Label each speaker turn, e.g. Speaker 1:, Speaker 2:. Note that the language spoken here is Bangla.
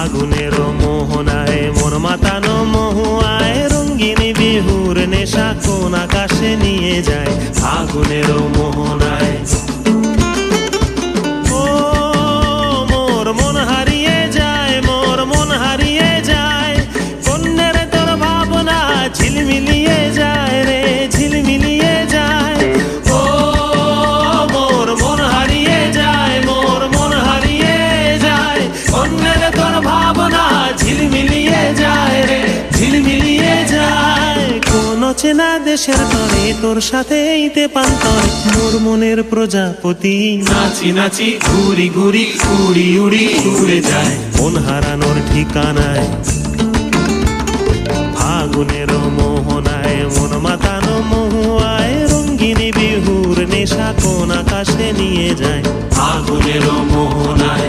Speaker 1: ফাগুনের মোহনায় মন মাতানো মহুয়ায় রঙিন বিহুর নেশা কোন আকাশে নিয়ে যায় ফাগুনের মোহনায়। ও মোর মন হারিয়ে যায়, মোর মন হারিয়ে যায়, কন্যের তোর ভাবনা ঝিলমিলিয়ে যায় রে ঝিলমিলিয়ে যায়। ও মোর মন হারিয়ে যায়, মোর মন হারিয়ে যায়, কন্যের তোর ভাবনা ঝিলমিলিয়ে যায় রে ঝিলমিলিয়ে যায়। কোন চেনা দেশের তরে তোর সাথে এইতে পান্তরে মোর মনের প্রজাপতি নাচি নাচি ঘুরি ঘুরি উড়ি উড়ি উড়ে যায় মন হারানোর ঠিকানায়। ফাগুনের মোহনায় মন মাতানো মহুয়ায় রঙ্গিনী বিহুর নেশা কোন আকাশে নিয়ে যায় ফাগুনের মোহনায়।